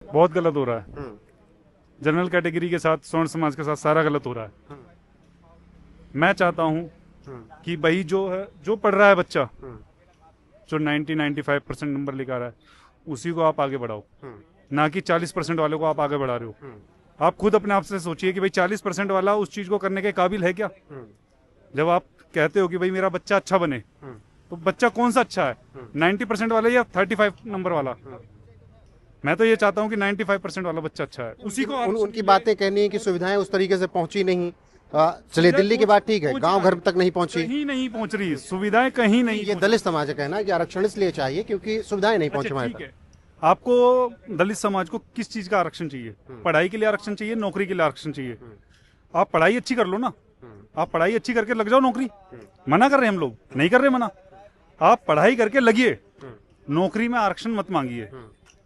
बहुत गलत हो रहा है। जनरल कैटेगरी के साथ स्वर्ण समाज के साथ सारा गलत हो रहा है। मैं चाहता हूं कि भाई जो है, जो पढ़ रहा है बच्चा, जो 90-95% नंबर लेकर आ रहा है, उसी को आप आगे बढ़ाओ, ना कि 40% वाले को आप आगे बढ़ा रहे हो। आप खुद अपने आप से सोचिए कि भाई 40% वाला उस चीज को करने के काबिल है क्या? जब आप कहते हो कि भाई मेरा बच्चा अच्छा बने, तो बच्चा कौन सा अच्छा है, 90% वाला या 35 नंबर वाला? मैं तो ये चाहता हूं कि 95% वाला बच्चा अच्छा है, उसी को उनकी बातें कहनी है कि सुविधाएं उस तरीके से पहुंची नहीं। चलिए, दिल्ली की बात ठीक है, गांव घर तक नहीं पहुंची, कहीं नहीं पहुंच रही, सुविधाएं कहीं नहीं। ये दलित समाज का कहना है कि आरक्षण इसलिए चाहिए क्योंकि सुविधाएं नहीं पहुंची हमारे ठीक तक। है, आपको दलित समाज को किस चीज का आरक्षण चाहिए? पढ़ाई के लिए आरक्षण चाहिए, नौकरी के लिए आरक्षण चाहिए? आप पढ़ाई अच्छी कर लो ना, आप पढ़ाई अच्छी करके लग जाओ नौकरी। मना कर रहे हैं हम लोग? नहीं कर रहे मना। आप पढ़ाई करके लगिए, नौकरी में आरक्षण मत मांगिए।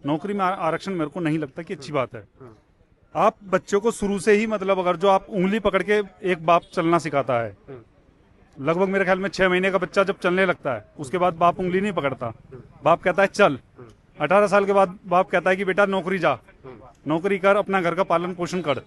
नौकरी में आरक्षण मेरे को नहीं लगता कि अच्छी बात है। आप बच्चों को शुरू से ही, मतलब अगर जो आप उंगली पकड़ के एक बाप चलना सिखाता है, लगभग मेरे ख्याल में 6 महीने का बच्चा जब चलने लगता है, उसके बाद बाप उंगली नहीं पकड़ता, बाप कहता है चल। 18 साल के बाद बाप कहता है कि बेटा नौकरी जा, नौकरी कर, अपना घर का पालन पोषण कर।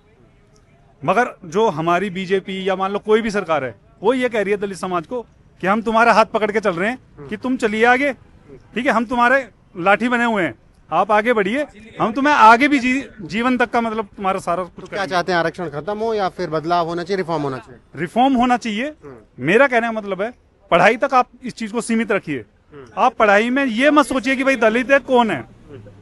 मगर जो हमारी बीजेपी या मान लो कोई भी सरकार है, वो ये कह रही है दलित समाज को कि हम तुम्हारे हाथ पकड़ के चल रहे हैं कि तुम चलिए आगे, ठीक है, हम तुम्हारे लाठी बने हुए हैं, आप आगे बढ़िए, हम तुम्हें आगे भी जीवन तक का, मतलब तुम्हारा सारा कुछ क्या चाहते हैं, आरक्षण खत्म हो या फिर बदलाव होना चाहिए, रिफॉर्म होना चाहिए? रिफॉर्म होना चाहिए। मेरा कहने का मतलब है, पढ़ाई तक आप इस चीज को सीमित रखिए। आप पढ़ाई में ये मत सोचिए कि भाई दलित है कौन है,